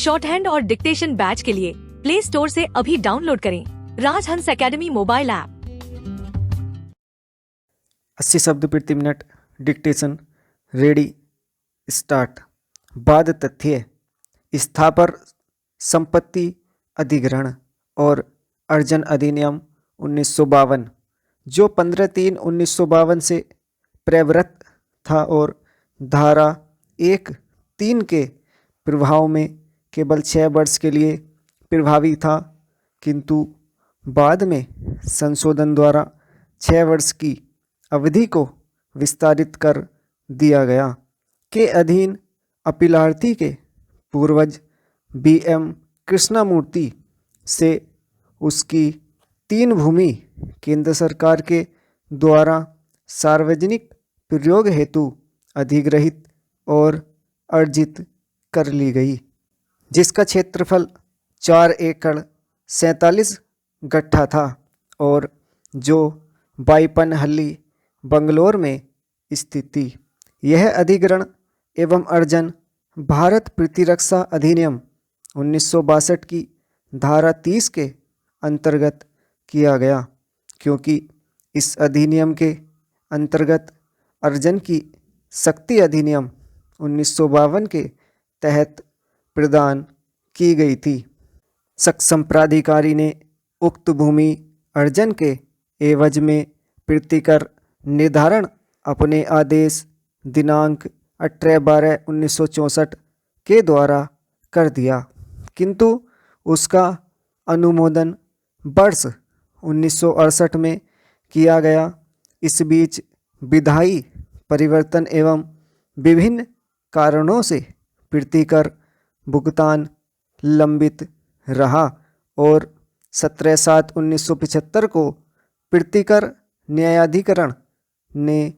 Short hand और dictation batch के लिए प्ले स्टोर से अभी डाउनलोड करें राजहंस एकेडमी मोबाइल ऐप। 80 शब्द प्रति मिनट डिक्टेशन रेडी स्टार्ट। बाद तथ्य स्थावर संपत्ति अधिग्रहण और अर्जन अधिनियम 1952 जो 15/3/1952 से प्रवृत्त था और धारा 1(3) के प्रभाव में केवल 6 वर्ष के लिए प्रभावी था, किंतु बाद में संशोधन द्वारा 6 वर्ष की अवधि को विस्तारित कर दिया गया। के अधीन अपीलार्थी के पूर्वज B.M. कृष्णमूर्ति से उसकी 3 भूमि केंद्र सरकार के द्वारा सार्वजनिक प्रयोग हेतु अधिग्रहित और अर्जित कर ली गई, जिसका क्षेत्रफल 4 एकड़ 47 गट्ठा था और जो बाईपनहल्ली बंगलोर में स्थित थी। यह अधिग्रहण एवं अर्जन भारत प्रतिरक्षा अधिनियम 1962 की धारा 30 के अंतर्गत किया गया, क्योंकि इस अधिनियम के अंतर्गत अर्जन की शक्ति अधिनियम 1952 के तहत प्रदान की गई थी। सक्षम प्राधिकारी ने उक्त भूमि अर्जन के एवज में प्रतिकर निर्धारण अपने आदेश दिनांक 18/12/1964 के द्वारा कर दिया, किंतु उसका अनुमोदन वर्ष 1968 में किया गया। इस बीच विधायी परिवर्तन एवं विभिन्न कारणों से प्रतिकर भुगतान लंबित रहा और 17/7/1975 को प्रतिकर न्यायाधिकरण ने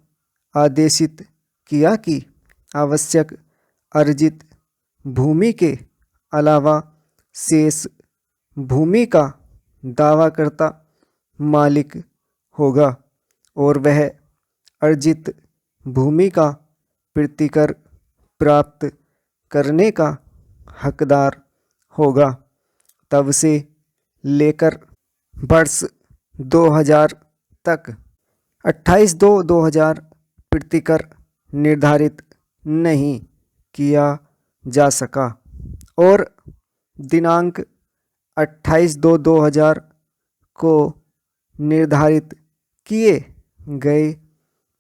आदेशित किया कि आवश्यक अर्जित भूमि के अलावा शेष भूमि का दावाकर्ता मालिक होगा और वह अर्जित भूमि का प्रतिकर प्राप्त करने का हकदार होगा। तब से लेकर वर्ष 2000 तक 28/2/2000 प्रतिकर निर्धारित नहीं किया जा सका और दिनांक 28/2/2000 को निर्धारित किए गए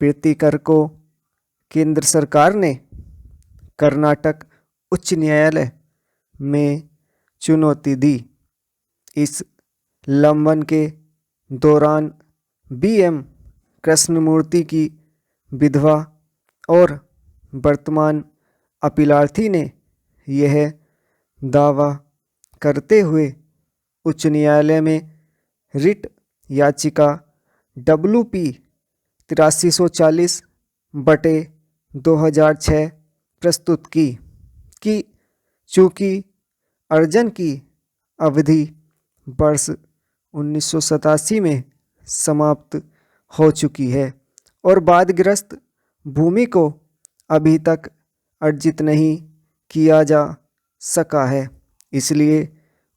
प्रतिकर को केंद्र सरकार ने कर्नाटक उच्च न्यायालय में चुनौती दी। इस लंबन के दौरान B.M. कृष्णमूर्ति की विधवा और वर्तमान अपीलार्थी ने यह दावा करते हुए उच्च न्यायालय में रिट याचिका WP 8340/2006 प्रस्तुत की कि चूँकि अर्जन की अवधि वर्ष 1987 में समाप्त हो चुकी है और बाढ़ग्रस्त भूमि को अभी तक अर्जित नहीं किया जा सका है, इसलिए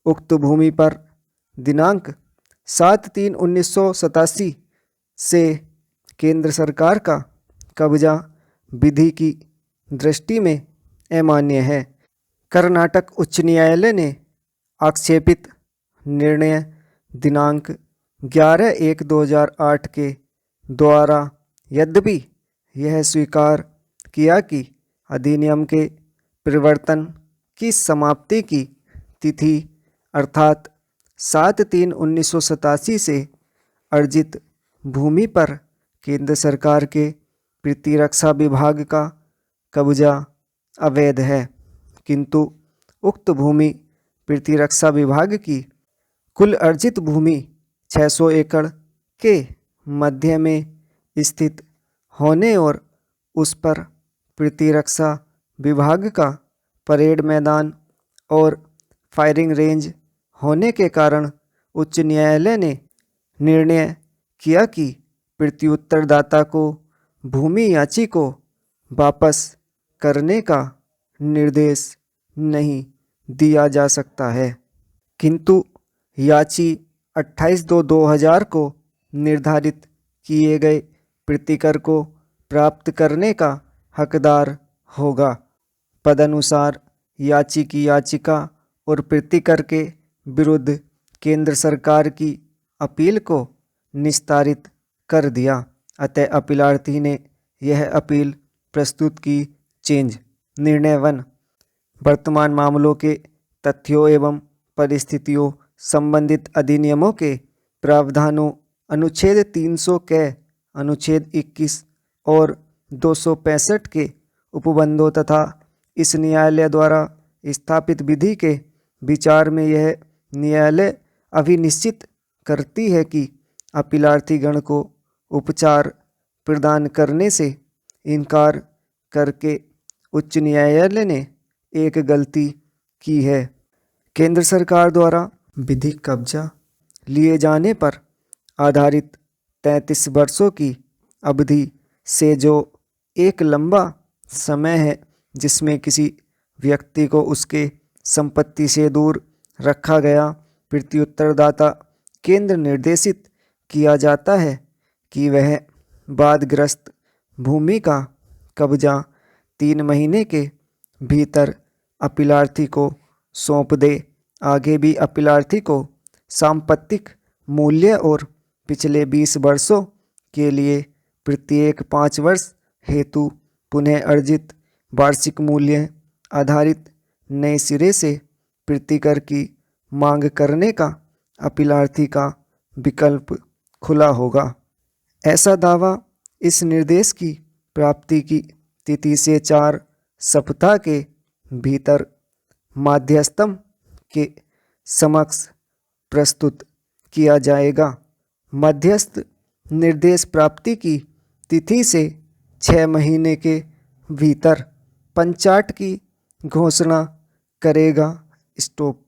उक्त भूमि पर दिनांक 7/3/1987 से केंद्र सरकार का कब्जा विधि की दृष्टि में अमान्य है। कर्नाटक उच्च न्यायालय ने आक्षेपित निर्णय दिनांक 11/1/2008 के द्वारा यद्यपि यह स्वीकार किया कि अधिनियम के प्रवर्तन की समाप्ति की तिथि अर्थात 7/3/1987 से अर्जित भूमि पर केंद्र सरकार के प्रतिरक्षा विभाग का कब्जा अवैध है, किंतु उक्त भूमि प्रतिरक्षा विभाग की कुल अर्जित भूमि 600 एकड़ के मध्य में स्थित होने और उस पर प्रतिरक्षा विभाग का परेड मैदान और फायरिंग रेंज होने के कारण उच्च न्यायालय ने निर्णय किया कि प्रत्युत्तरदाता को भूमि याची को वापस करने का निर्देश नहीं दिया जा सकता है, किंतु याची 28/2/2000 को निर्धारित किए गए प्रतिकर को प्राप्त करने का हकदार होगा। तदनुसार याची की याचिका और प्रतिकर के विरुद्ध केंद्र सरकार की अपील को निस्तारित कर दिया। अतः अपीलार्थी ने यह अपील प्रस्तुत की। चेंज निर्णय 1, वर्तमान मामलों के तथ्यों एवं परिस्थितियों संबंधित अधिनियमों के प्रावधानों अनुच्छेद 300 के अनुच्छेद 21 और 265 के उपबंधों तथा इस न्यायालय द्वारा स्थापित विधि के विचार में यह न्यायालय अभिनिश्चित करती है कि अपीलार्थी गण को उपचार प्रदान करने से इनकार करके उच्च न्यायालय ने एक गलती की है। केंद्र सरकार द्वारा विधिक कब्जा लिए जाने पर आधारित 33 वर्षों की अवधि से जो एक लंबा समय है जिसमें किसी व्यक्ति को उसके संपत्ति से दूर रखा गया, प्रत्युत्तरदाता केंद्र निर्देशित किया जाता है कि वह वादग्रस्त भूमि का कब्जा 3 महीने के भीतर अपीलार्थी को सौंप दे। आगे भी अपीलार्थी को सांपत्तिक मूल्य और पिछले 20 वर्षों के लिए प्रत्येक 5 वर्ष हेतु पुनः अर्जित वार्षिक मूल्य आधारित नए सिरे से प्रतिकर की मांग करने का अपीलार्थी का विकल्प खुला होगा। ऐसा दावा इस निर्देश की प्राप्ति की तिथि से 4 सप्ताह के भीतर माध्यस्थम के समक्ष प्रस्तुत किया जाएगा। मध्यस्थ निर्देश प्राप्ति की तिथि से 6 महीने के भीतर पंचाट की घोषणा करेगा। स्टॉप।